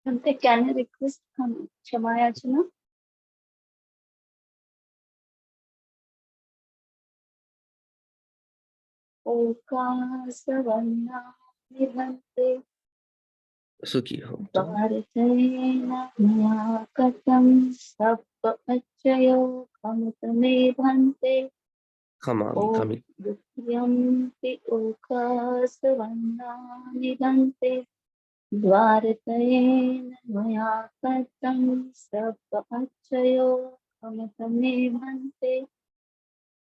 Bhante, can I request Shamayachana? Okasavanna Bhante Sukhi ho. Bharatena Maya Katam Sabba Achayo Kamatame Bhante Kami. Dutyampi Okasavanna Bhante Bharatena Maya Katam Sabba Achayo Kamatame Bhante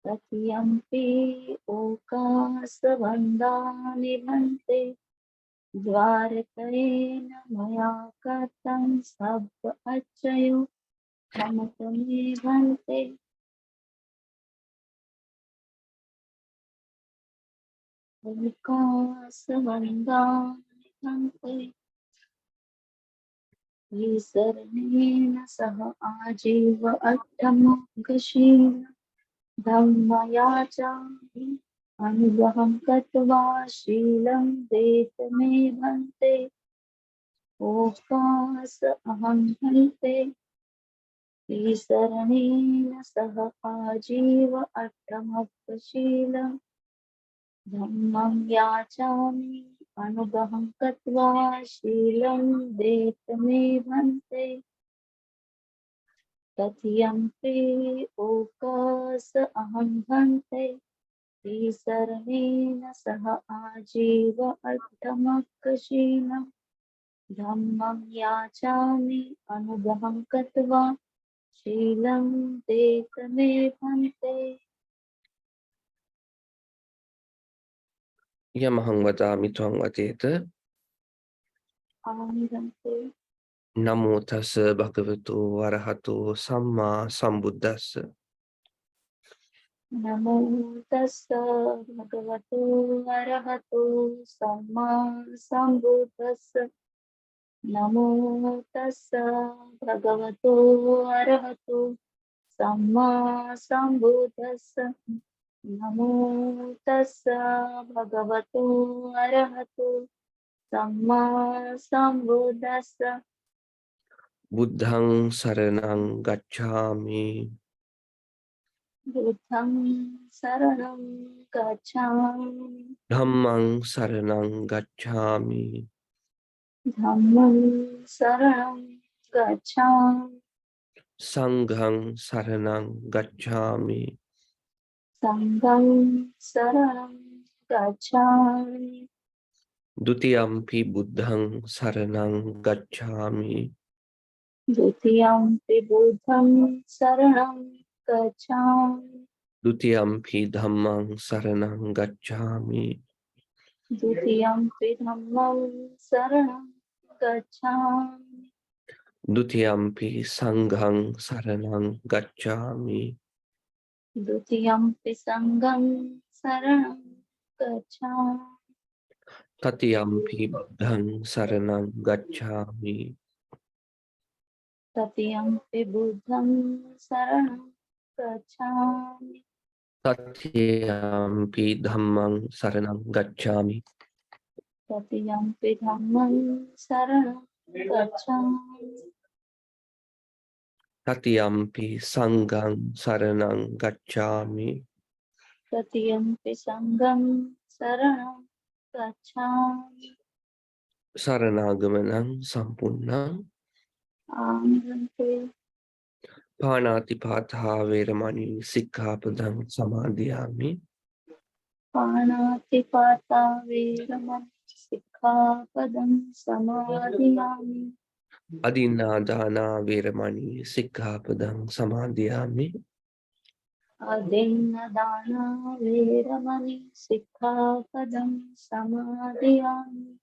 Tatyampi Okasavandani Bhante Dvarakayena Maya Katam Sabba Achayo Kamatame Bhante Okasavandani Bhante Visaranena Saha Ajiva Attamokashina Dhammayachami Anubham Katva Shilam Detame Bhante Okasa Aham Bhante Visaranena Saha Ajiva Attamokashila Dhammam Yachami Anubham Katva Shilam Detame Bhante Tatyampi Okasa Aham Bhante Visaranena Saha Ajiva Attamokashila Dhammam Yachami Anubham Katva Shilam Detame Bhante Yamahang vadami tvang vadeta. Bhante Namo tassa bhagavato arahato samma sambuddhassa. Namo tassa bhagavato arahato samma sambuddhassa Namo tassa bhagavato arahato samma sambuddhassa Namo tassa bhagavato arahato samma sambuddhassa Buddhang saranang gacchami. Buddham saranam gacchami Dhammang saranang gacchami. Dhammam saranam gacchami Sanghang saranang gacchami. Sangham saranam gacchami Dutiyampi buddhang saranang gacchami. Dutiyampi buddham saranam gacchami Dutiyampi dhammang saranang gacchami. Dutiyampi dhammam saranam gacchami Dutiyampi sanghang saranang gacchami. Dutiyampi sangham saranam gacchami Tatiyampi buddhang saranang gacchami. Tatiyampi buddham saranam gacchami Tatiyampi dhammang saranang gacchami. Tatiyampi dhammam saranam gacchami Tatiyampi sanghang saranang gacchami. Tatiyampi sangham saranam gacchami Saranagamanang sampunnang. Bhante Panatipatha veramani sikkhapadang samadhiyami. Panatipata veramani sikkhapadam samadhiyami Adinadana veramani sikkhapadang samadhiyami. Adinadana veramani sikkhapadam samadhiyami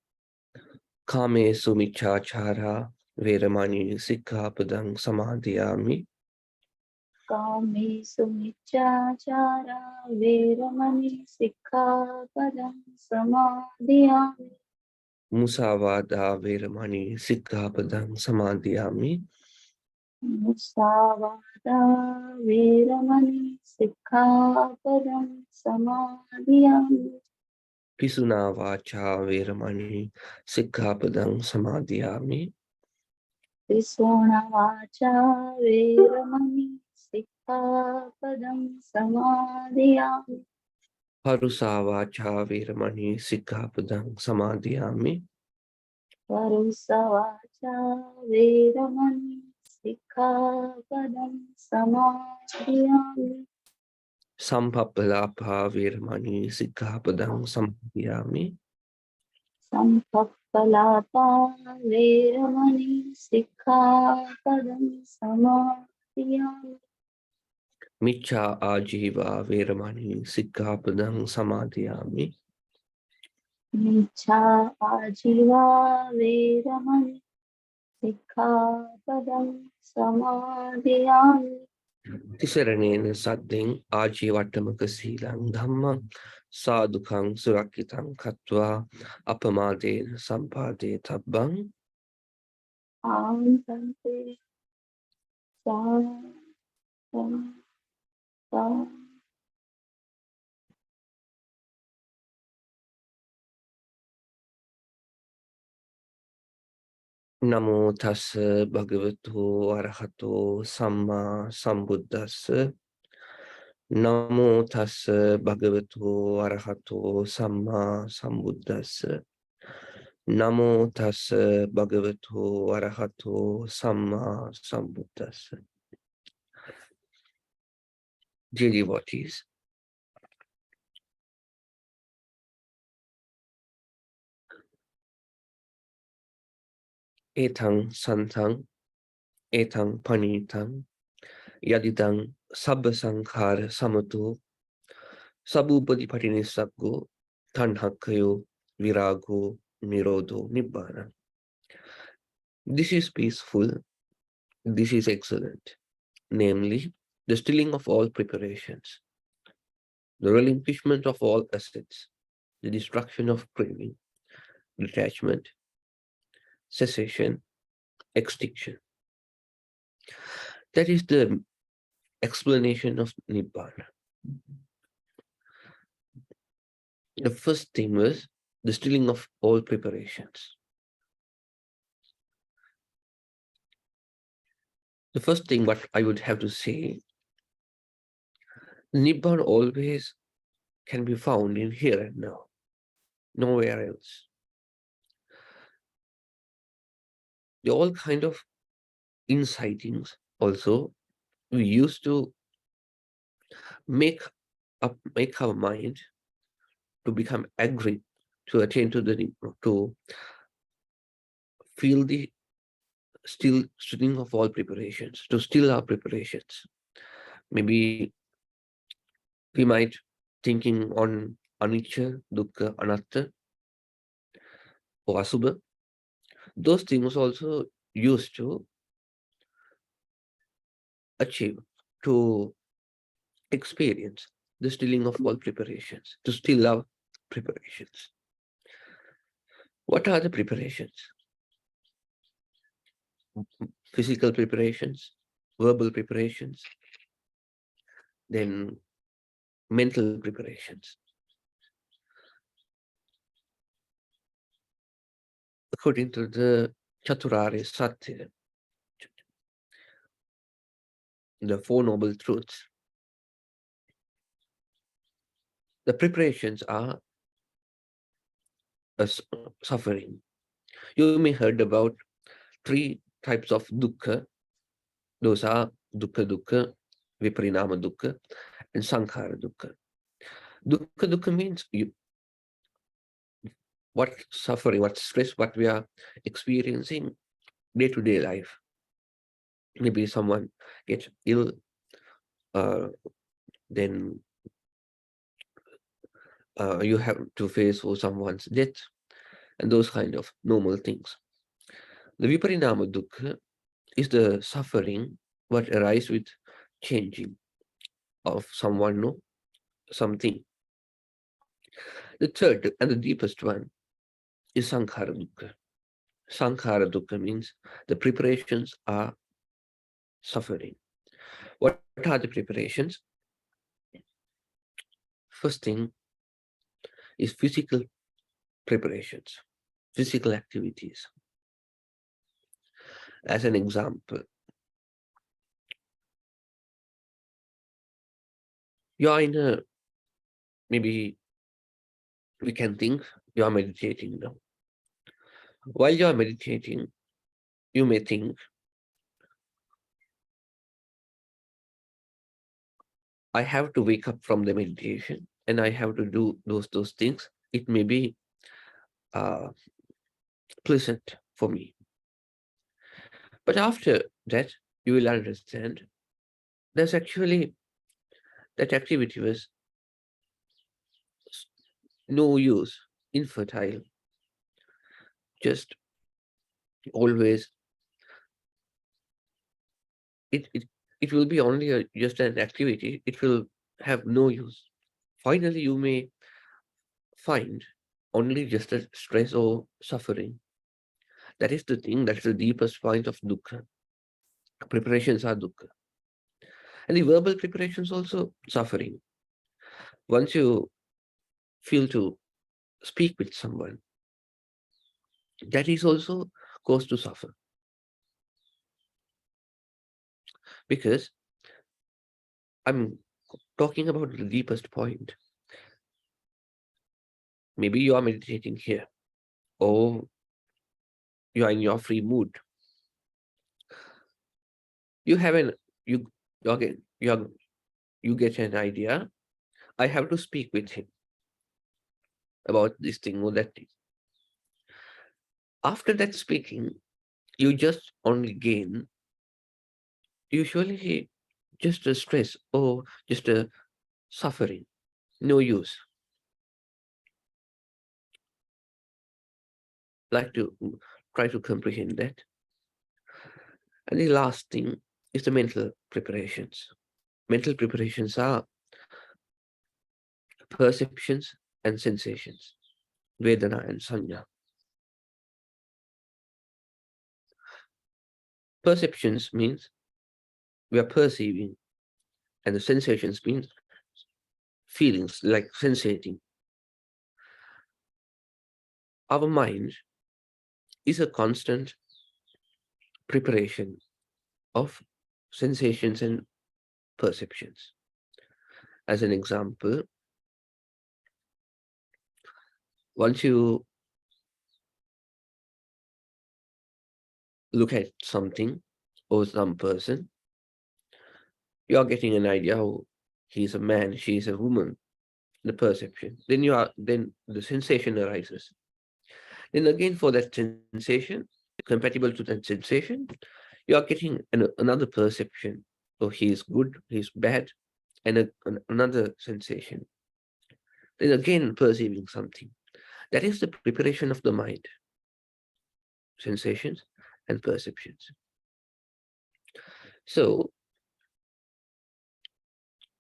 Kame sumichachara veramani sikkhapadang samadhiyami. Kamesu miccāchāra veramani sikkhapadam samadhiyami Musavada veramani sikkhapadang samadhiyami. Musavada veramani sikkhapadam samadhiyami Pisuna vacha veramani sikkhapadang samadhiyami. विसोणवाचा वेरमणि सिक्खापदं समादयामि Parusavacha Veramani Sikkhapadang Samadhiyami. परुसवाचा वेरमणि सिक्खापदं समादयामि Sampappalapa Veramani Sikkhapadang Samadhiyami. संपप्पलापा वेरमणि सिक्खापदं समादयामि Micha Ajiva Veramani Sikkhapadang Samadhiyami. मिच्छा आजीवा वेरमणि सिक्खापदं समादयामि Tisaranena Sadding Ajivatamaka Silang Dhamma Sadhukang Surakitang Katva Apamade Sampade Tabbang. आमन्त्रे सा Namo Tassa Bhagavato Arahato Samma Sambuddhassa. Namo Tassa Bhagavato Arahato Samma Sambuddhassa. Namo Tassa Bhagavato Arahato Samma Sambuddhassa. Dear devotees, etang santang, etang panitang, yadidang sabba sankhara samato, sabupati patinisaggo, tanhakayo, virago, nirodho, nibbana. This is peaceful, this is excellent, namely, the stilling of all preparations, the relinquishment of all assets, the destruction of craving, detachment, cessation, extinction. That is the explanation of Nibbana. The first thing was the stilling of all preparations. The first thing what I would have to say, Nibbana always can be found in here and now, nowhere else. There are all kind of incitings also. We used to make our mind to become angry, to attain to the to feel the stilling of all preparations, to still our preparations. Maybe we might thinking on anicca, dukkha, anatta, or asubha. Those things also used to achieve, to experience the stilling of all preparations, to still our preparations. What are the preparations? Physical preparations, verbal preparations, then mental preparations. According to the Chaturari Satya, the Four Noble Truths, the preparations are a suffering. You may heard about 3 types of dukkha. Those are dukkha dukkha, viparinama dukkha, and sankhara dukkha. Dukkha dukkha means what suffering, what stress, what we are experiencing day-to-day life. Maybe someone gets ill, then you have to face for someone's death, and those kind of normal things. The viparinama dukkha is the suffering what arises with changing of someone, no, something. The third and the deepest one is sankhara dukkha. Sankhara dukkha means the preparations are suffering. What are the preparations? First thing is physical preparations, physical activities. As an example, you are in a, maybe we can think you are meditating now. While you are meditating, you may think, I have to wake up from the meditation and I have to do those things. It may be uh, pleasant for me. But after that, you will understand there's actually that activity was no use, infertile, just always, it it will be only just an activity, it will have no use. Finally, you may find only just a stress or suffering. That is the thing, that's the deepest point of dukkha. Preparations are dukkha. And the verbal preparations also suffering. Once you feel to speak with someone, that is also cause to suffer. Because I'm talking about the deepest point. Maybe you are meditating here, or you are in your free mood. You have an you again you get an idea. I have to speak with him about this thing or that thing. After that speaking, you just only gain usually just a stress or just a suffering. No use. Like to try to comprehend that. And the last thing is the mental preparations. Mental preparations are perceptions and sensations, Vedana and Sanya. Perceptions means we are perceiving, and the sensations means feelings like sensating. Our mind is a constant preparation of sensations and perceptions. As an example, once you look at something or some person, you are getting an idea, oh, he's a man, she's a woman, the perception. Then the sensation arises. Then again, for that sensation, compatible to that sensation, you are getting another perception. Oh, he is good, he's bad, and another sensation. Then again, perceiving something. That is the preparation of the mind, sensations and perceptions. So,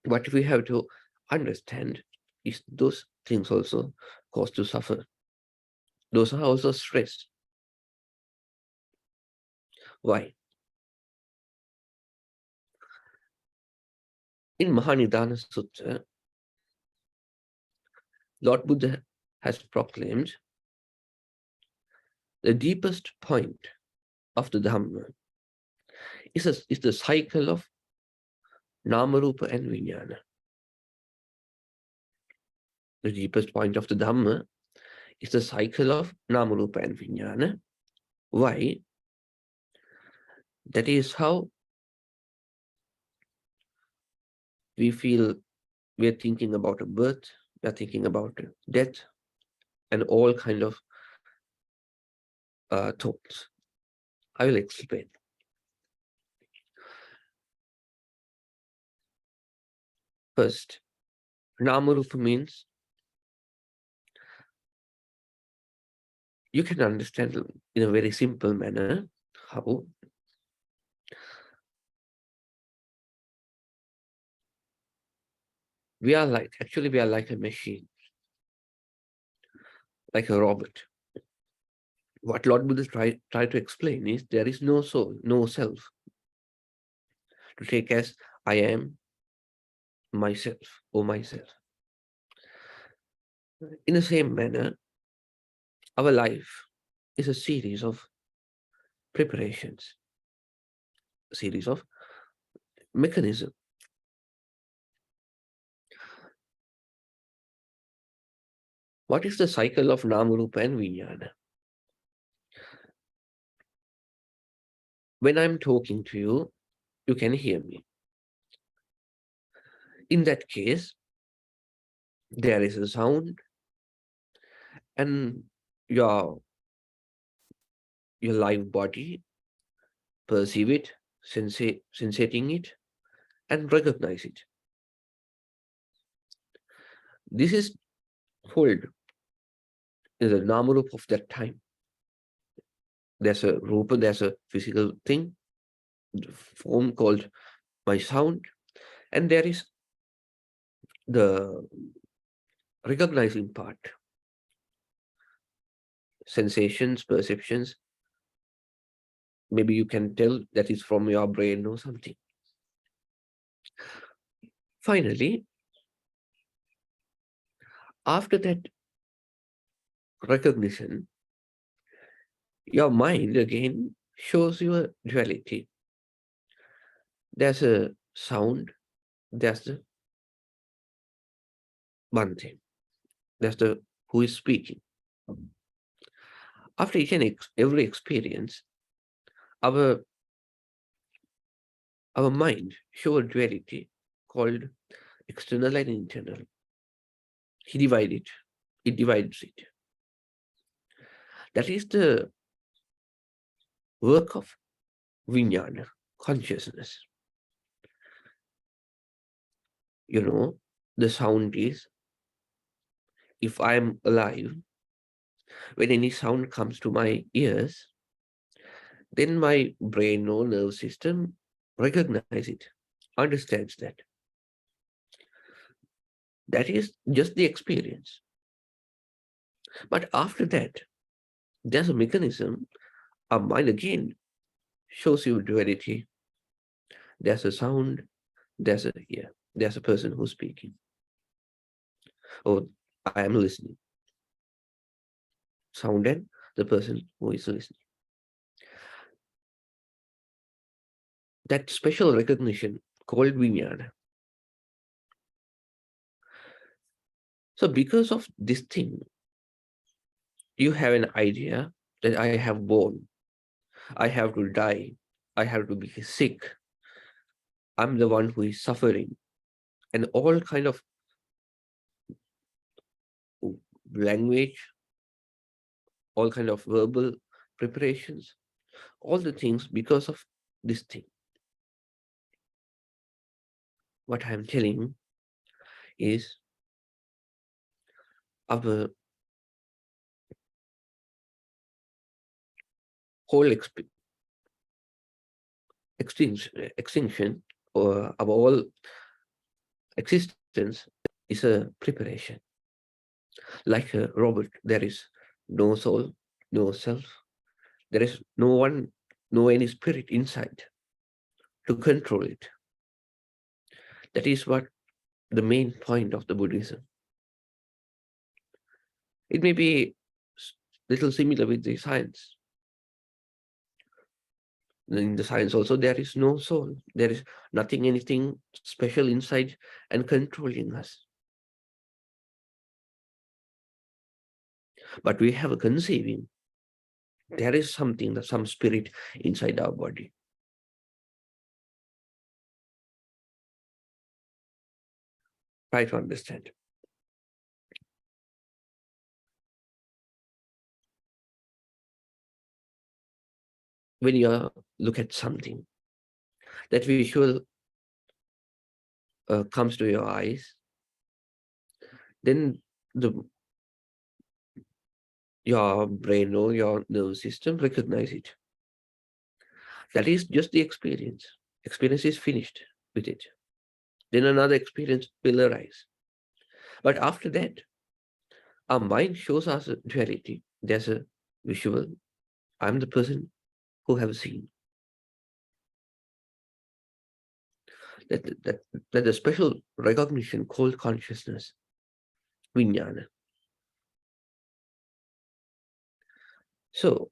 what we have to understand is those things also cause to suffer. Those are also stress. Why? In Mahanidana Sutta, Lord Buddha has proclaimed the deepest point of the Dhamma is the cycle of Namarupa and Vijnana. The deepest point of the Dhamma is the cycle of Namarupa and Vijnana. Why? That is how we feel we're thinking about a birth, we're thinking about death, and all kind of thoughts. I will explain. First, Namarupa means you can understand in a very simple manner how we are like a machine, like a robot. What Lord Buddha try to explain is there is no soul, no self to take as I am myself or myself. In the same manner, our life is a series of preparations. series of mechanism. What is the cycle of Namarupa and Vijnana? When I'm talking to you, you can hear me. In that case, there is a sound, and your live body perceive it, sensating it, and recognize it. This is called the Namarupa of that time. There's a rupa, there's a physical thing, form called my sound, and there is the recognizing part, sensations, perceptions. Maybe you can tell that is from your brain or something. Finally, after that recognition, your mind again shows you a duality. There's a sound, there's the Bhante, there's the who is speaking. After each and every experience, our mind shows a duality called external and internal. He divides it. It divides it. That is the work of vijnana, consciousness. The sound is, if I am alive, when any sound comes to my ears, then my brain or nerve system recognize it, understands that. That is just the experience. But after that, there's a mechanism. Our mind again shows you duality. There's a sound, there's a person who's speaking. Or I am listening. Sound and the person who is listening. That special recognition called vijnana. So because of this thing, you have an idea that I have born, I have to die, I have to be sick, I'm the one who is suffering, and all kind of language, all kind of verbal preparations, all the things because of this thing. What I'm telling is our whole extinction or our all existence is a preparation. Like a robot, there is no soul, no self. There is no one, no any spirit inside to control it. That is what the main point of the Buddhism. It may be little similar with the science. In the science also, there is no soul. There is nothing, anything special inside and controlling us. But we have a conceiving. There is something, some spirit inside our body. Try to understand. When you look at something, that visual comes to your eyes, then your brain or your nervous system recognize it. That is just the experience. Experience is finished with it. Then another experience will arise. But after that, our mind shows us a duality. There's a visual. I'm the person who have seen. That the special recognition called consciousness, vijnana. So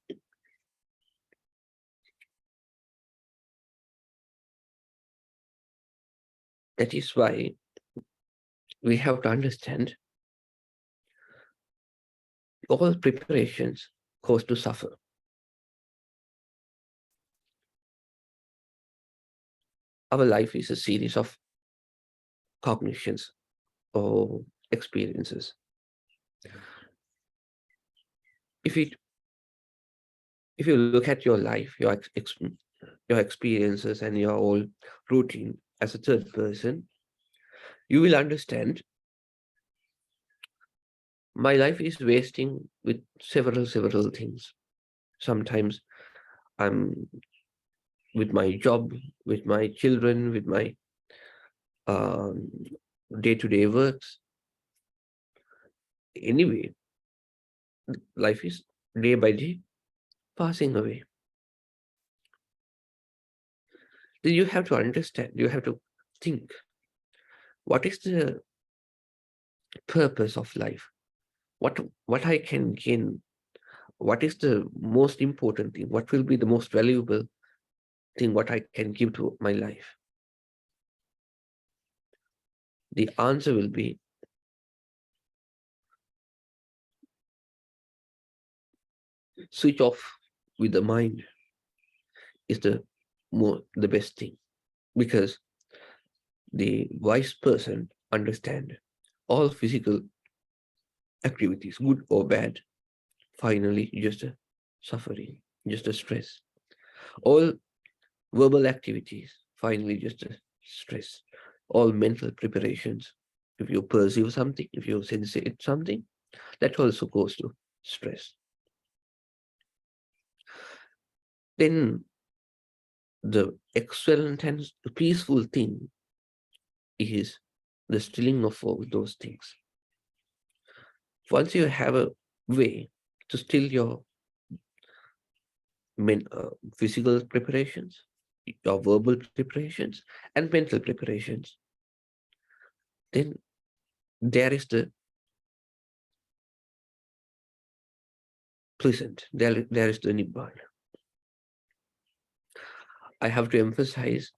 That is why we have to understand all preparations cause to suffer. Our life is a series of cognitions or experiences. If it if you look at your life, your experiences and your whole routine as a third person, you will understand my life is wasting with several things. Sometimes I'm with my job, with my children, with my um, day-to-day works. Anyway, life is day by day passing away. Then you have to understand, you have to think, what is the purpose of life? What I can gain? What is the most important thing? What will be the most valuable thing what I can give to my life? The answer will be switch off with the mind is the best thing, because the wise person understand all physical activities, good or bad, finally just a suffering, just a stress. All verbal activities, finally just a stress. All mental preparations, if you perceive something, if you sensate something, that also goes to stress. Then the excellent and peaceful thing is the stilling of all those things. Once you have a way to still your physical preparations, your verbal preparations, and mental preparations, then there is the pleasant, there is the Nibbana. I have to emphasize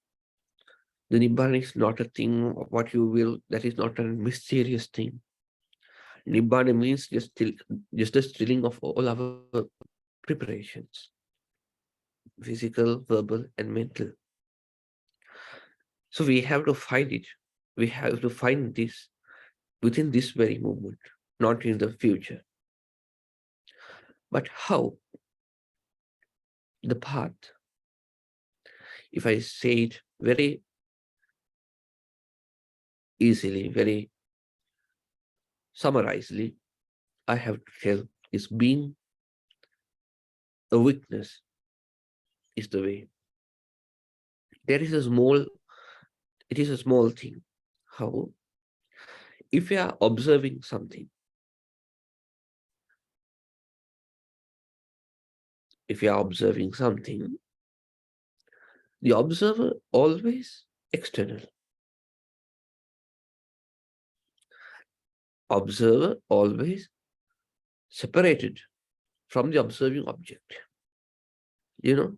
the Nibbana is not a thing, what you will, that is not a mysterious thing. Nibbana means just the stilling of all our preparations, physical, verbal, and mental. So we have to find it. We have to find this within this very moment, not in the future. But how? The path. If I say it very easily, very summarizedly, I have to tell is being a witness is the way. There is a small, it is a small thing. How? If you are observing something, if you are observing something, the observer always external. Observer always separated from the observing object. You know,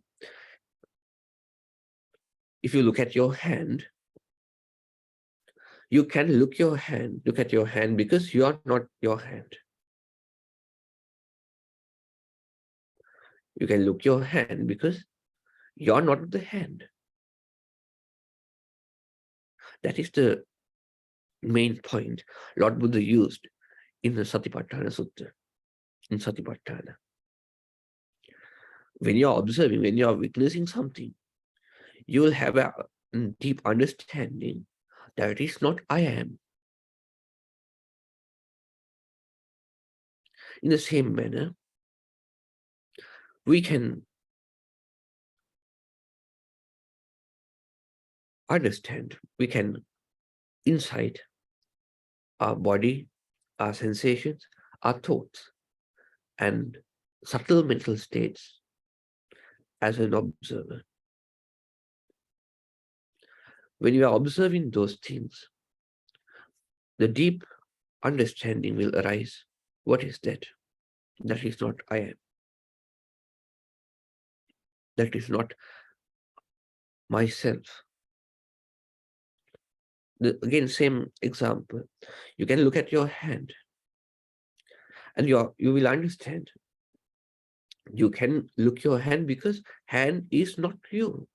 if you look at your hand, you can look at your hand because you are not your hand. You can look your hand because you are not the hand. That is the main point Lord Buddha used in the Satipatthana Sutta, in Satipatthana. When you are observing, when you are witnessing something, you will have a deep understanding that it is not I am. In the same manner, we can understand, we can insight our body, our sensations, our thoughts, and subtle mental states as an observer. When you are observing those things, the deep understanding will arise. What is that? That is not I am. That is not myself. Again, same example. You can look at your hand and you will understand. You can look your hand because hand is not you.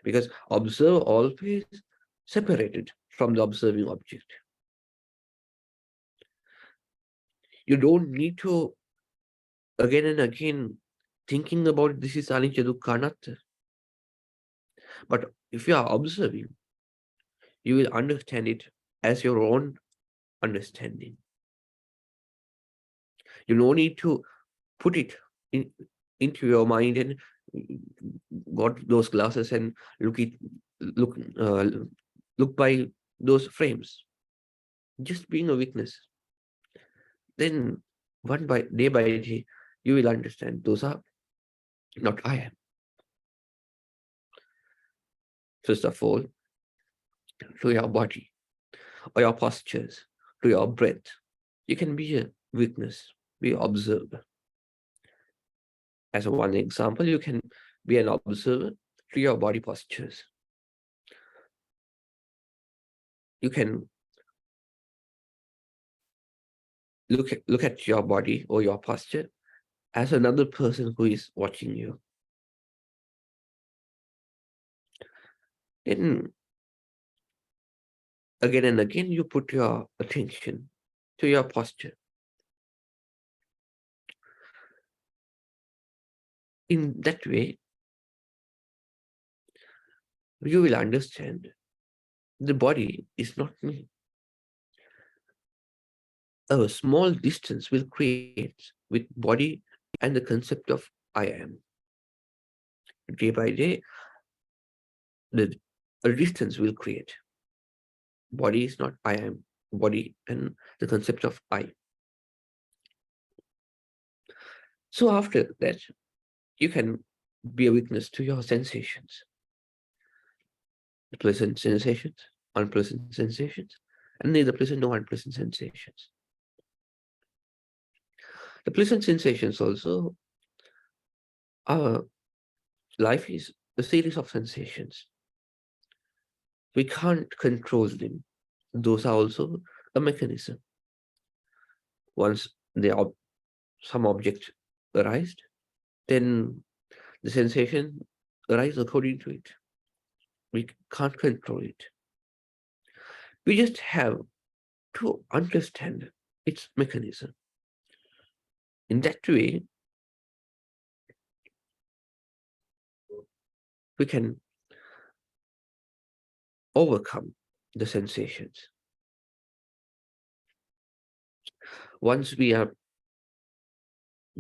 Because observe always separated from the observing object. You don't need to again and again thinking about this is anicca dukkha anatta. But if you are observing, you will understand it as your own understanding. You no need to put it in, into your mind and got those glasses and look uh, look by those frames. Just being a witness. Then by day, you will understand those are not I am. First of all, to your body or your postures, to your breath. You can be a witness, be an observer. As one example, you can be an observer to your body postures. You can look at your body or your posture as another person who is watching you. Then again and again, you put your attention to your posture. In that way, you will understand the body is not me. A small distance will create with body and the concept of I am. Day by day, the a distance will create. Body is not I am, body and the concept of I. So after that, you can be a witness to your sensations, the pleasant sensations, unpleasant sensations, and neither pleasant nor unpleasant sensations. The pleasant sensations also, our life is a series of sensations. We can't control them. Those are also a mechanism. Once some object arised, then the sensation arises according to it. We can't control it. We just have to understand its mechanism. In that way, we can overcome the sensations. Once we are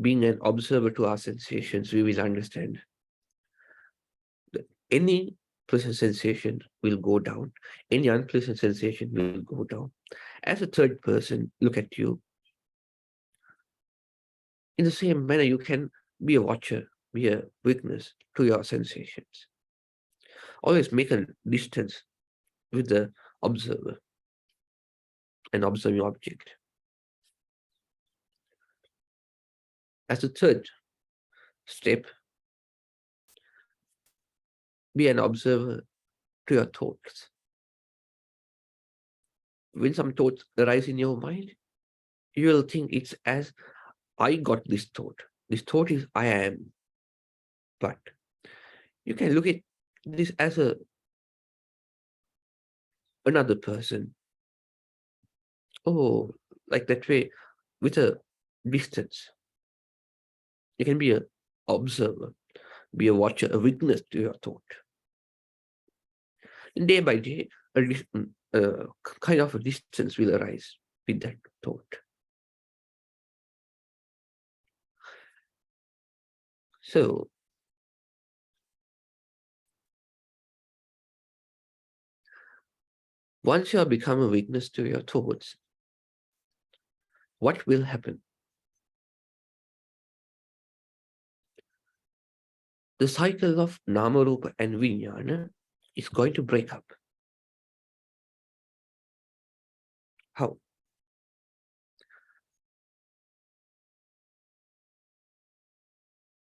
being an observer to our sensations, we will understand that any pleasant sensation will go down, any unpleasant sensation will go down. As a third person, look at you. In the same manner, you can be a watcher, be a witness to your sensations. Always make a distance with the observer and observing object. As a third step, be an observer to your thoughts. When some thoughts arise in your mind, you will think it's as I got this thought. This thought is I am. But you can look at this as another person. Oh, like that way, with a distance. You can be an observer, be a watcher, a witness to your thought. And day by day, a kind of a distance will arise with that thought. So, once you have become a witness to your thoughts, what will happen? The cycle of Nama Rupa and Vijnana is going to break up. How?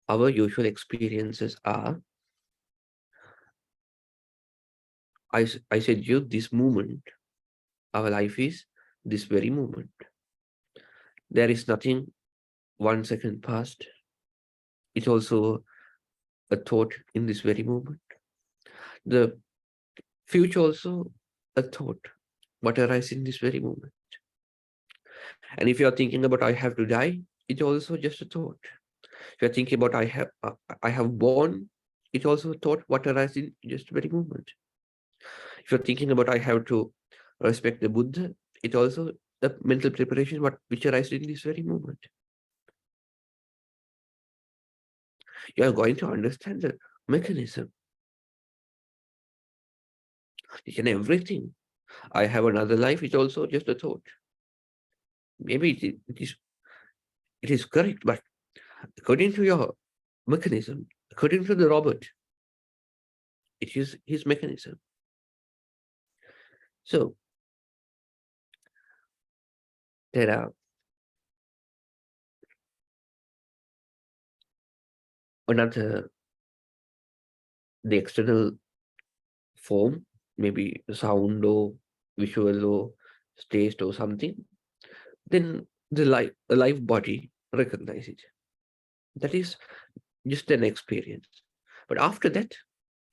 Our usual experiences are I said you, this moment, our life is this very moment. There is nothing 1 second past. It's also a thought in this very moment. The future also a thought, what arises in this very moment. And if you are thinking about I have to die, it's also just a thought. If you're thinking about I have born, it's also a thought what arises in just a very moment. If you're thinking about I have to respect the Buddha, it also the mental preparation what which arises in this very moment. You are going to understand the mechanism. Each and everything. I have another life is also just a thought. Maybe it is correct, but according to your mechanism, according to the Robert, it is his mechanism. So there are another the external form, maybe sound or visual or taste or something, then the live body recognize it. That is just an experience. But after that,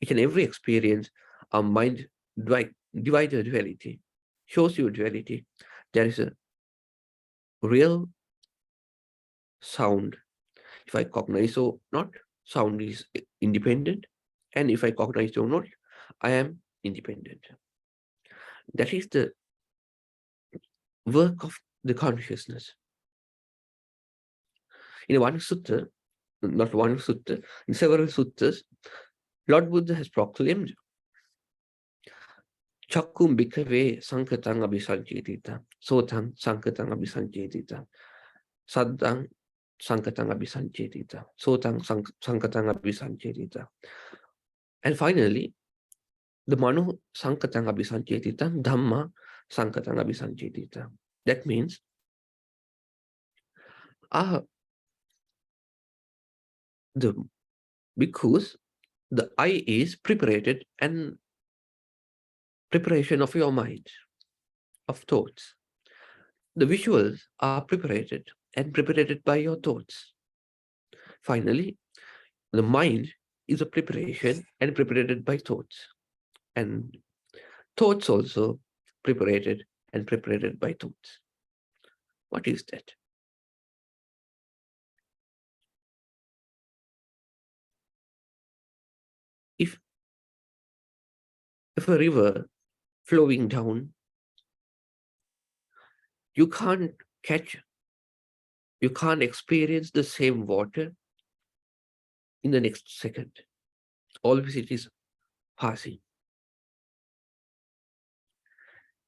each and every experience, our mind divides the duality, shows you duality. There is a real sound. If I cognize or not, sound is independent. And if I cognize or not, I am independent. That is the work of the consciousness. In one sutta, not one sutta, in several suttas, Lord Buddha has proclaimed Chakkum bhikkhave sankatang abhisanchetita, sotang sankatang abhisanchetita, saddang sankatang abhisanchetita, sotang sankatang abhisanchetita. And finally, the mano sankatang abhisanchetita, Dhamma sankatang abhisanchetita. That means the bhikkhus, the eye is prepared and preparation of your mind, of thoughts. The visuals are prepared and prepared by your thoughts. Finally, the mind is a preparation and prepared by thoughts. And thoughts also prepared and prepared by thoughts. What is that? If, if a river flowing down, you can't catch, you can't experience the same water in the next second. Always it is passing.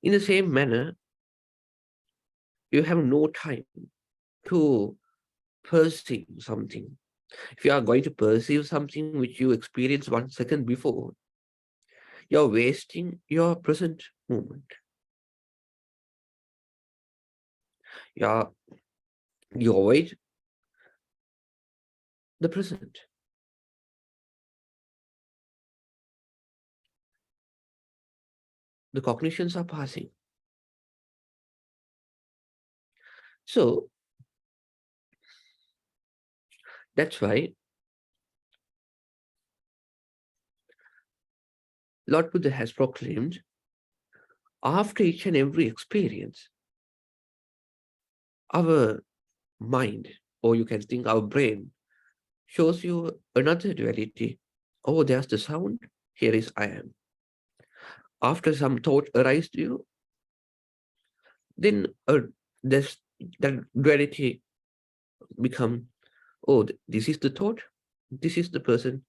In the same manner, you have no time to perceive something. If you are going to perceive something which you experienced 1 second before, you're wasting your present moment. You avoid the present. The cognitions are passing. So that's why Lord Buddha has proclaimed, after each and every experience, our mind, or you can think our brain, shows you another duality. Oh, there's the sound, here is I am. After some thought arises to you, then there's that duality become, oh, this is the thought, this is the person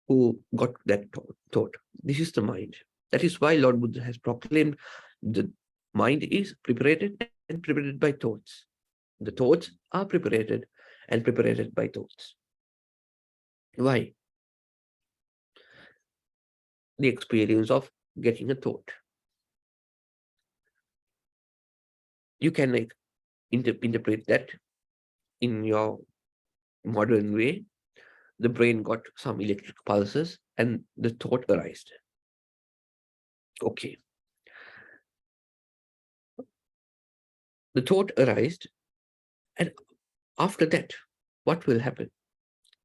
who got that thought. This is the mind. That is why Lord Buddha has proclaimed the mind is prepared and prepared by thoughts. The thoughts are prepared and prepared by thoughts. Why? The experience of getting a thought. You can interpret that in your modern way. The brain got some electric pulses and the thought arised. Okay. The thought arises, and after that, what will happen?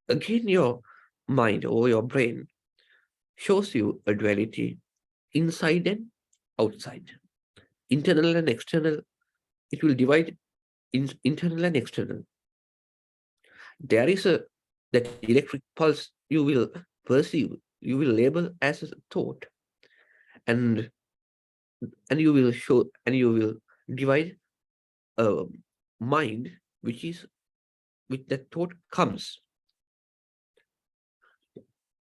Again, your mind or your brain shows you a duality inside and outside, internal and external. It will divide in internal and external. There is a that electric pulse you will perceive, you will label as a thought, and you will show, and you will divide a mind which is with that thought comes.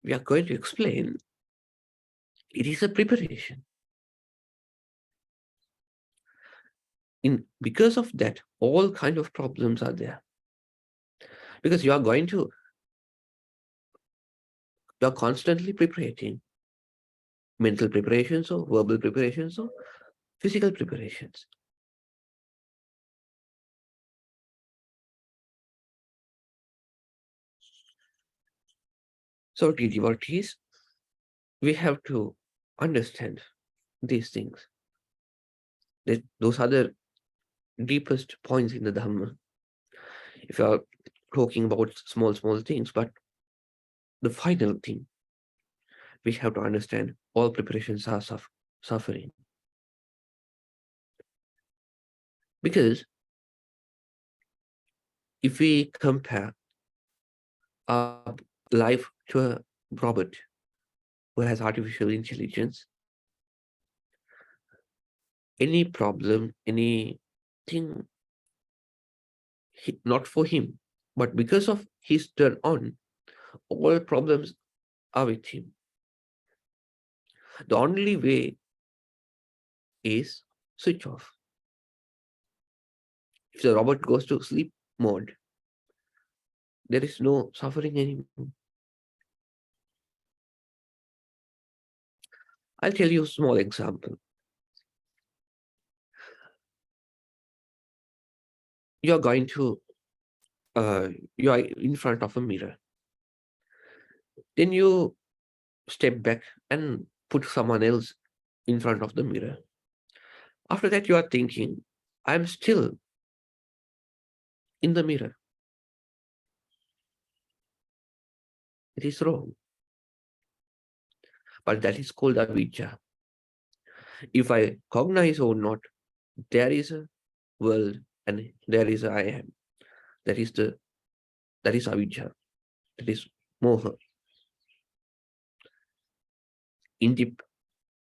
We are going to explain it is a preparation. In because of that, all kind of problems are there. Because you are constantly preparing mental preparations or verbal preparations or physical preparations. So, dear devotees, we have to understand these things. Those are the deepest points in the Dhamma. If you are talking about small things, but the final thing, we have to understand all preparations are suffering. Because if we compare our life to a robot who has artificial intelligence, any problem, anything, not for him, but because of his turn on, all problems are with him. The only way is switch off. If the robot goes to sleep mode, there is no suffering anymore. I'll tell you a small example. You're going to, you are in front of a mirror. Then you step back and put someone else in front of the mirror. After that, you are thinking, I'm still in the mirror. It is wrong. But that is called avijja. If I cognize or not, there is a world and there is a I am. That is avijja. That is moha.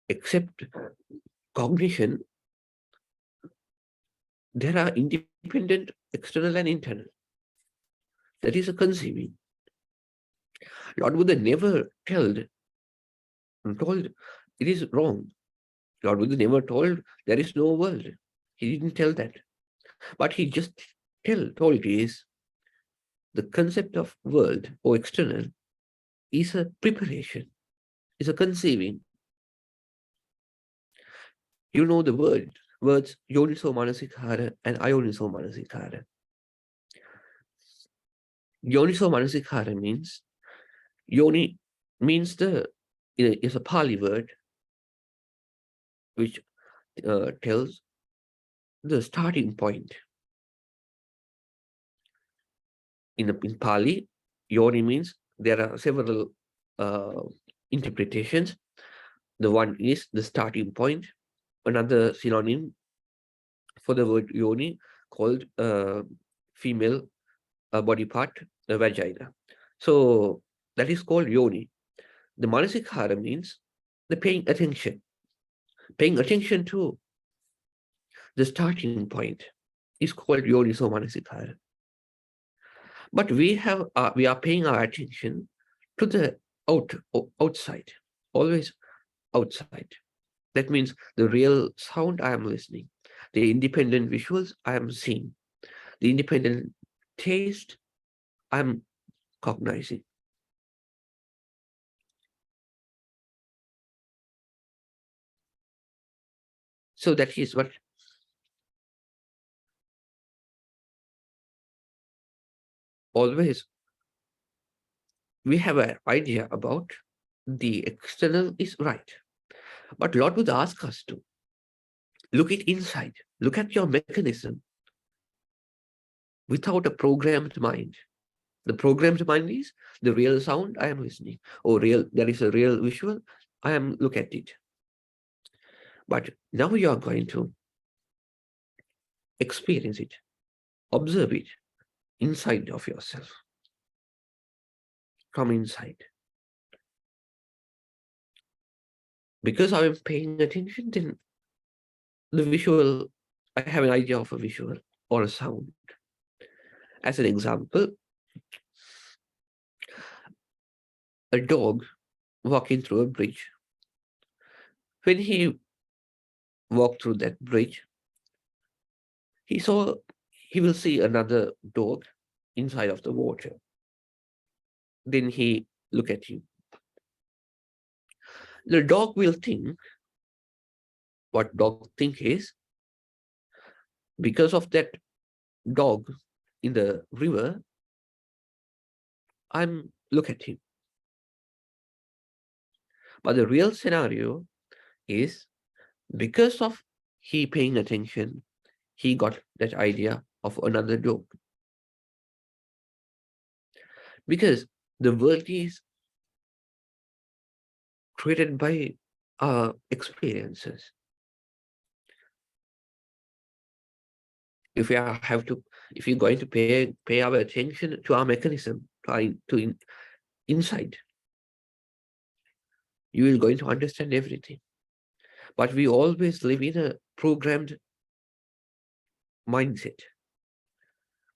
Except cognition, there are independent external and internal. That is a conceiving. Lord Buddha never told it is wrong. Lord Buddha never told there is no world. He didn't tell that. But he just told is the concept of world or external is a preparation, is a conceiving. You know the words yoniso manasikara and ayoniso manasikara. Yoniso manasikara means, yoni means is a Pali word which tells the starting point. In Pali, yoni means there are several uh, interpretations. The one is the starting point. Another synonym for the word yoni called female body part, vagina. So that is called yoni. The manasikara means the paying attention to the starting point is called yoniso manasikara. But we are paying our attention to the outside, always outside. That means the real sound I am listening, the independent visuals I am seeing, the independent taste I am cognizing. So that is what always we have an idea about the external is right. But Lord would ask us to look it inside, look at your mechanism without a programmed mind. The programmed mind is the real sound I am listening, or there is a real visual, I am look at it. But now you are going to experience it, observe it inside of yourself, from inside. Because I am paying attention, then the visual, I have an idea of a visual or a sound. As an example, a dog walking through a bridge. When he walked through that bridge, he saw, he will see another dog inside of the water. Then he look at you. The dog will think, what dog think is, because of that dog in the river, I'm look at him. But the real scenario is, because of he paying attention, he got that idea of another dog. Because the world is created by our experiences. If we have to, if you're going to pay our attention to our mechanism, inside, you will going to understand everything. But we always live in a programmed mindset.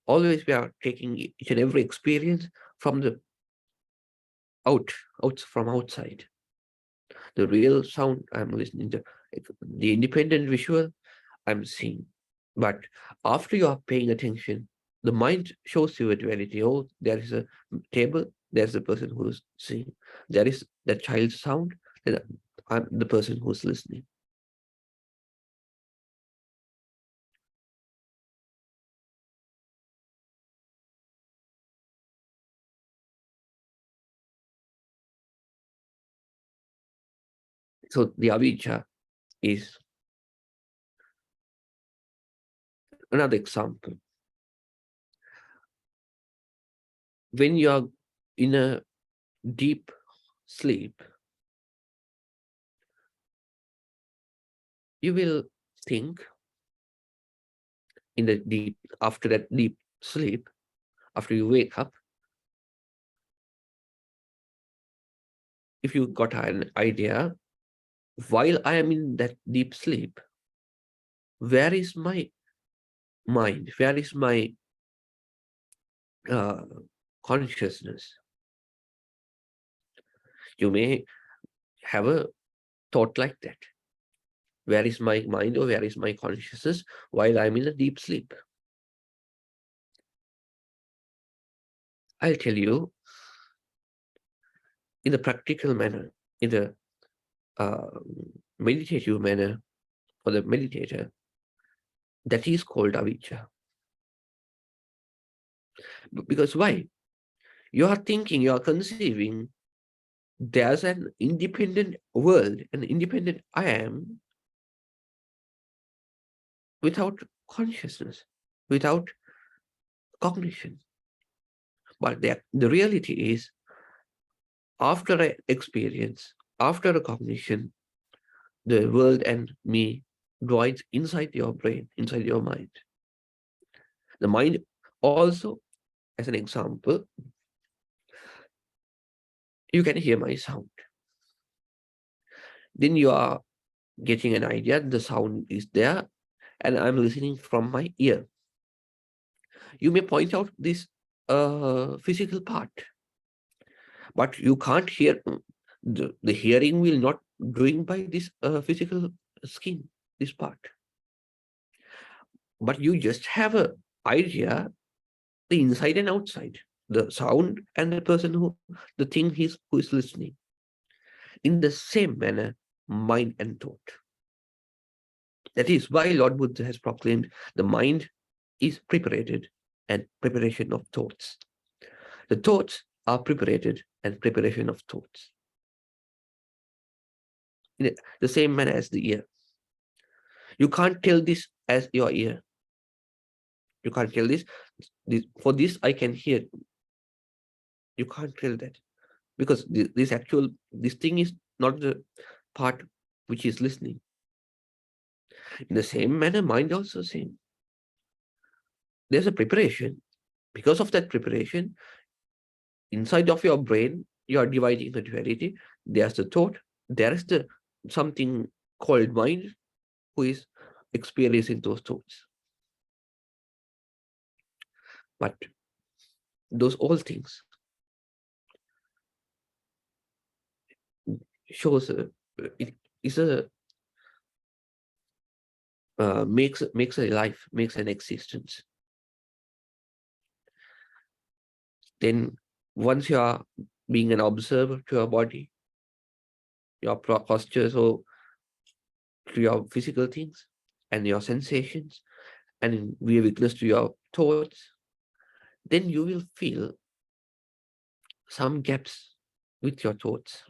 Always we are taking each and every experience from the from outside. The real sound I'm listening to, the independent visual I'm seeing. But after you are paying attention, the mind shows you a duality. Oh, there is a table, there's the person who's seeing. There is the child's sound, and I'm the person who's listening. So the avijja is another example. When you are in a deep sleep, you will think in the deep, after that deep sleep, after you wake up, if you got an idea, while I am in that deep sleep, where is my mind? Where is my uh, consciousness? You may have a thought like that. Where is my mind, or where is my consciousness while I'm in a deep sleep? I'll tell you in the practical manner, in the uh, meditative manner for the meditator, that is called avijja. Because why? You are thinking, you are conceiving, there's an independent world, an independent I am, without consciousness, without cognition. But the reality is, after an experience, after a cognition, the world and me dwells inside your brain, inside your mind. The mind also, as an example, you can hear my sound. Then you are getting an idea, the sound is there, and I'm listening from my ear. You may point out this physical part, but you can't hear. The hearing will not doing by this physical skin, this part. But you just have a idea, the inside and outside, the sound and the person the thing who is listening. In the same manner, mind and thought. That is why Lord Buddha has proclaimed the mind is preparated and preparation of thoughts. The thoughts are preparated and preparation of thoughts. in the same manner as the ear. You can't tell this as your ear. You can't tell this. For this, I can hear. You can't tell that because this thing is not the part which is listening. In the same manner, mind also same. There's a preparation. Because of that preparation, inside of your brain, you are dividing the duality. There's the thought. There is the something called mind who is experiencing those thoughts. But those all things shows it is a makes a life, makes an existence. Then once you are being an observer to your body, your posture, so to your physical things and your sensations, and be a witness to your thoughts, then you will feel some gaps with your thoughts.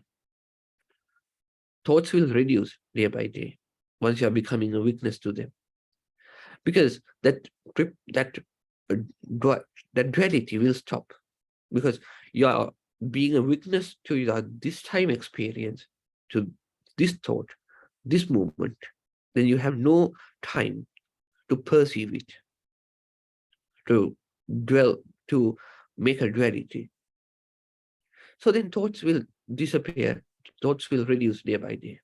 Thoughts will reduce day by day once you are becoming a witness to them, because that uh, that duality will stop, because you are being a witness to your this time experience, to this thought, this movement. Then you have no time to perceive it, to dwell, to make a duality. So then thoughts will disappear, thoughts will reduce day by day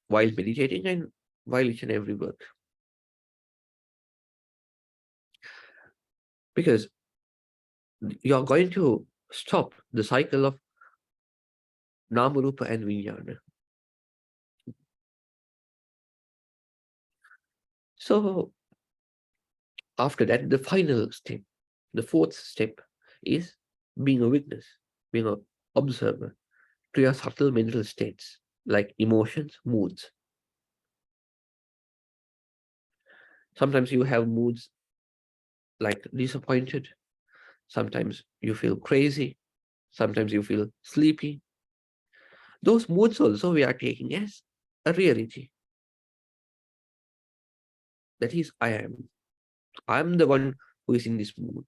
while meditating and while each and every work. Because you are going to stop the cycle of Nama, Rupa and Vijnana. So after that, the final step, the fourth step is being a witness, being an observer to your subtle mental states like emotions, moods. Sometimes you have moods like disappointed. Sometimes you feel crazy. Sometimes you feel sleepy. Those moods also we are taking as a reality. That is, I am. I am the one who is in this mood.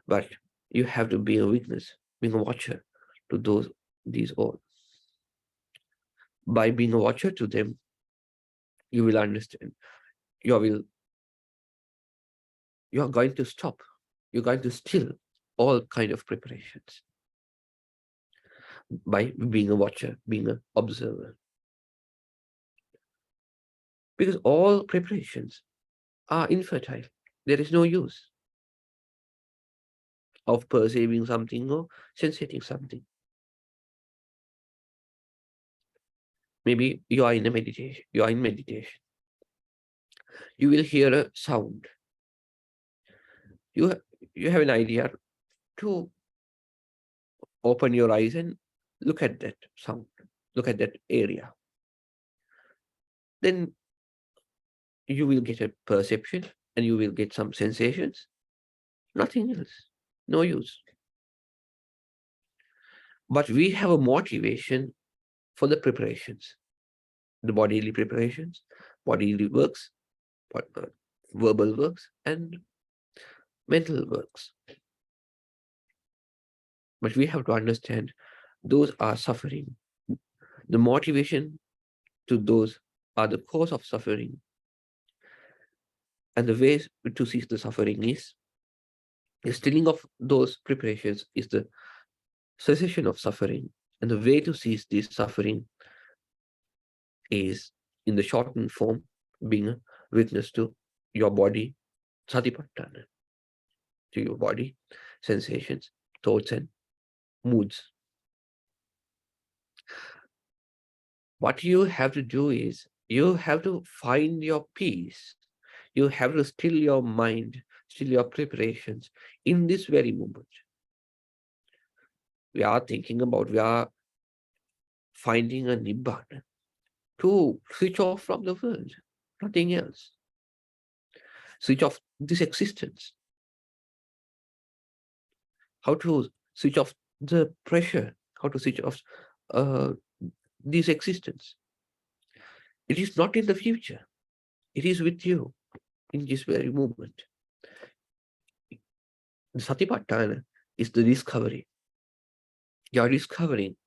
But you have to be a witness, being a watcher to these all. By being a watcher to them, you will understand. You are going to stop. You're going to still all kind of preparations by being a watcher, being an observer. Because all preparations are infertile. There is no use of perceiving something or sensating something. Maybe you are in a meditation. You are in meditation. You will hear a sound. You you have an idea to open your eyes and look at that sound, look at that area. Then you will get a perception and you will get some sensations. Nothing else. No use. But we have a motivation for the preparations, the bodily preparations, bodily works, verbal works, and mental works. But we have to understand those are suffering. The motivation to those are the cause of suffering. And the way to cease the suffering is the stilling of those preparations is the cessation of suffering. And the way to cease this suffering is, in the shortened form, being a witness to your body, satipatthana, to your body, sensations, thoughts, and moods. What you have to do is you have to find your peace. You have to still your mind, still your preparations in this very moment. We are finding a nibbana to switch off from the world, nothing else. switch off this existence, how to switch off the pressure, how to switch off uh, this existence. It is not in the future. It is with you in this very moment. The Satipatthana is the discovery. You are discovering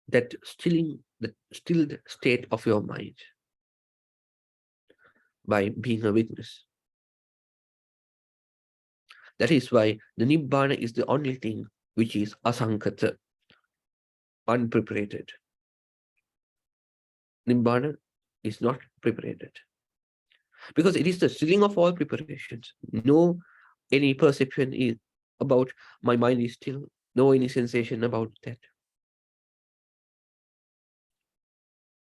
that the stilled state of your mind by being a witness. That is why the Nibbana is the only thing which is asankata, unpreparated. Nibbana is not preparated. Because it is the stilling of all preparations. No any perception is about my mind is still, no any sensation about that.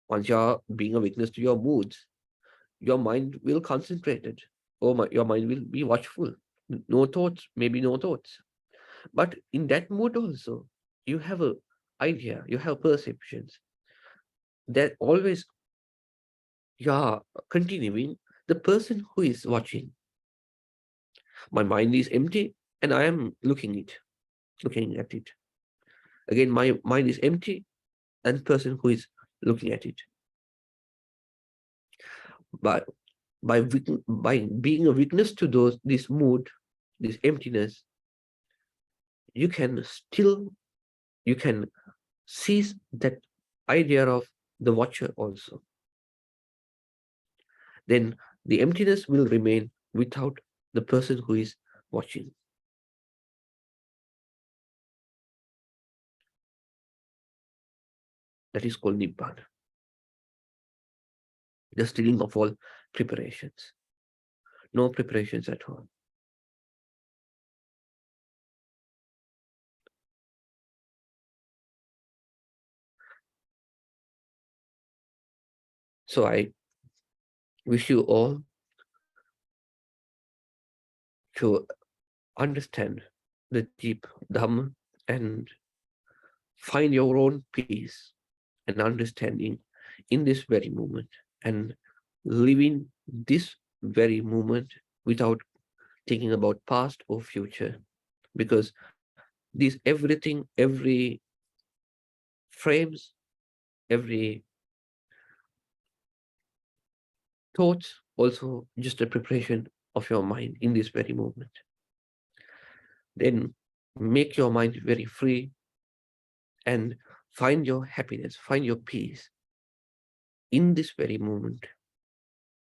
Once you're being a witness to your moods, your mind will concentrate it, or your mind will be watchful. No thoughts, maybe no thoughts. But in that mood also, you have a idea, you have perceptions that always you are continuing the person who is watching. My mind is empty and I am looking at it. Again, my mind is empty and person who is looking at it. By by being a witness to this mood, this emptiness, you can seize that idea of the watcher also. Then the emptiness will remain without the person who is watching. That is called Nibbana, the stilling of all preparations. No preparations at all. So I wish you all to understand the deep Dhamma and find your own peace and understanding in this very moment and living this very moment without thinking about past or future, because this everything, every frames, every thoughts also just a preparation of your mind in this very moment. Then make your mind very free and find your happiness, find your peace in this very moment,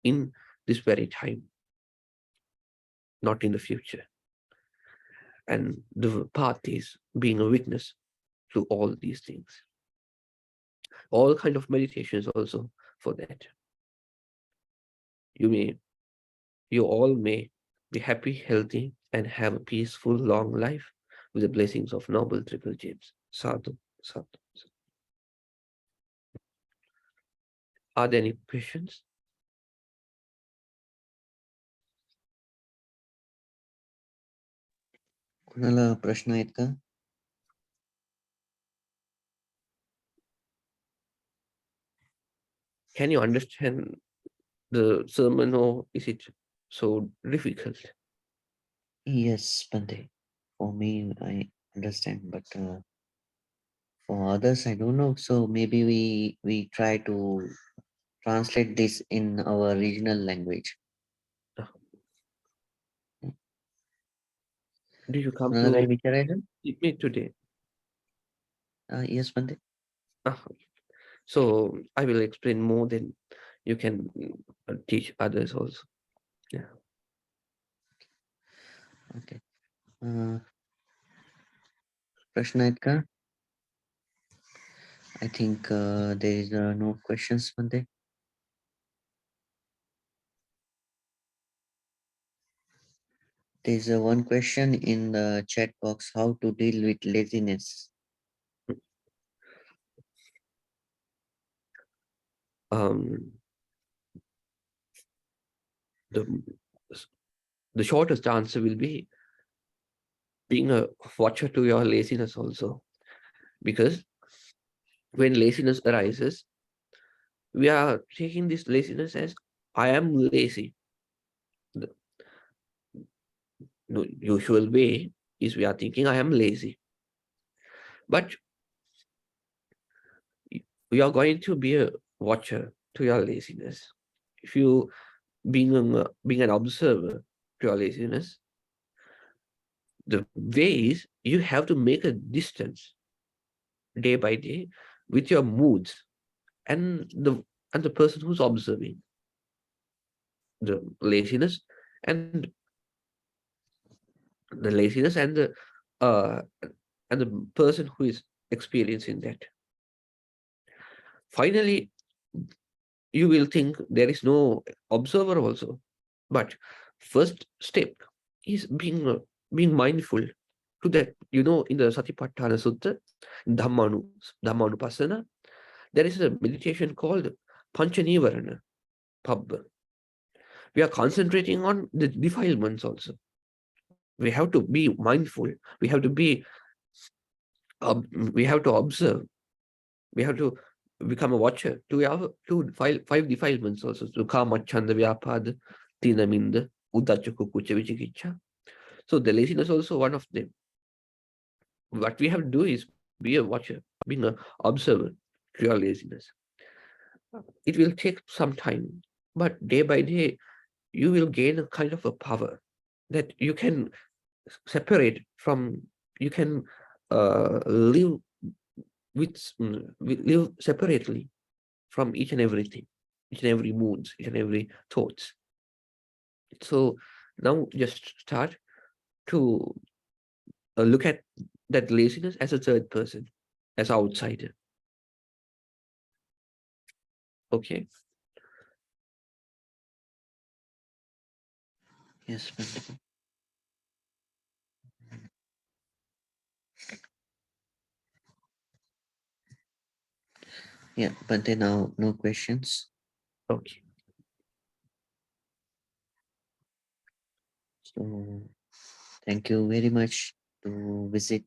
in this very time, not in the future. And the path is being a witness to all these things. All kind of meditations also for that. You all may be happy, healthy, and have a peaceful, long life with the blessings of Noble Triple Gems. Sadhu, sadhu. Are there any questions? कुणाला प्रश्न आहेत का? Can you understand the sermon, or is it so difficult? Yes, Bhante. For me, I understand, but for others, I don't know. So maybe we try to translate this in our regional language. Do you come कुणाला काही to विचारायचं? meet me today? Yes, Bhante. So I will explain more, then you can teach others also. Yeah. Okay. प्रश्न आहेत का? I think there is no questions, Bhante. There is one question in the chat box: how to deal with laziness? The shortest answer will be being a watcher to your laziness also, because when laziness arises, we are taking this laziness as I am lazy. The usual way is we are thinking I am lazy. But we are going to be a watcher to your laziness. If you being an observer to your laziness, the way is you have to make a distance day by day with your moods and the person who's observing the laziness and the laziness uh and the person who is experiencing that. Finally, you will think there is no observer also. But first step is being mindful to that. In the Satipatthana Sutta, Dhammanupassana, there is a meditation called Panchanivarana, Pab. We are concentrating on the defilements also. We have to be mindful. We have to be, we have to observe. We have to become a watcher to have five defilements also. To kama, chanda, vyapada, tina, minda, uddhacha, kukucha, vichikicha. So the laziness also one of them. What we have to do is be a watcher, being an observer to your laziness. It will take some time, but day by day, you will gain a kind of a power that you can separate from, you can live live separately from each and everything, each and every moods, each and every thoughts. So now just start to look at that laziness as a third person, as outsider. Okay. Yes, Bhante. Yeah, Bhante, now no questions. Okay. So thank you very much to visit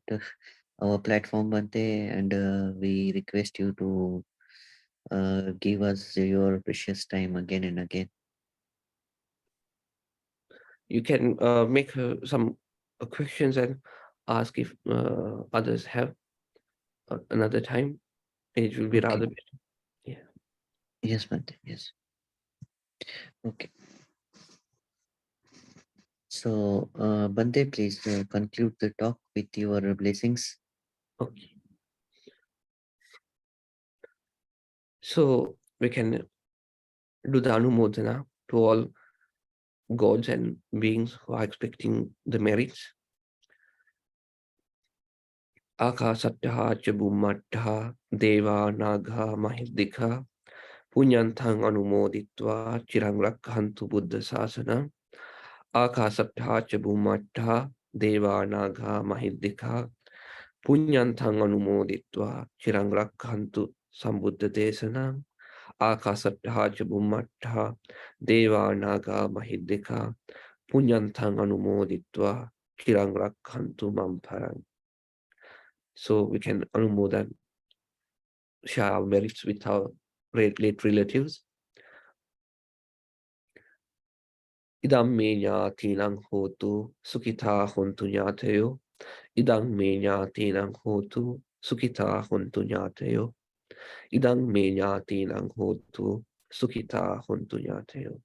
our platform, Bhante, and we request you to give us your precious time again and again. You can make some questions and ask if others have another time. It will be Okay. rather better. Yeah. Yes, Bhante. Yes. Okay. So, Bhante, please conclude the talk with your blessings. Okay. So we can do the Anumodana to all gods and beings who are expecting the merits. Akasattaha cha bhummattaha deva nagha mahiddika punyanthang anumoditva chirang rakhantu buddha sasana. Akasattaha cha bhummattaha deva nagha mahiddika punyanthang anumoditva chirang rakhantu sambuddha desana. Akasattaha cha bhummattaha deva naga mahiddika punyanthang anumoditva chirang rakhantu mamparang. So we can anumodan, share our merits with our late relatives. Idam me jnatinang hotu sukita hontu jnatayo. Idam me jnatinang hotu sukita hontu jnatayo. Idam me jnatinang hotu sukita hontu jnatayo.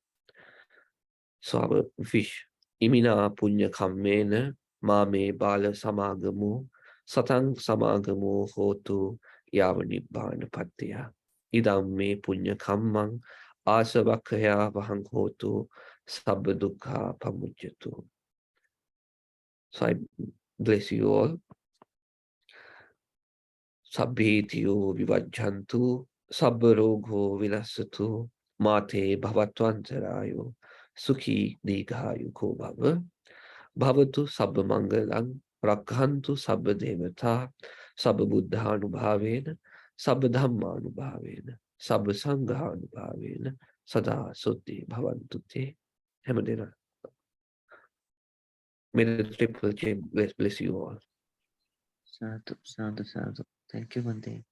So our wish, imina punya kammena mame bala samagamu satang samagamu hotu yavanibbana patya. Idam me punya kammang asavakaya vahang hotu sabba dukkha pamujyatu. So I bless you all. Sabbhetiyo vivajjantu sabba rogo vinasatu mate bhavattvantarayo sukhi dighayu ko bhava. Bhavatu sabba mangalang rakhantu sabba devata sabba buddhanubhavena sabba dhammanubhavena sabba sanghanubhavena sada sutti bhavantu te. Hemadena. May the triple chain bless you all. Sadhu, sadhu, sadhu. Thank you, Bhante.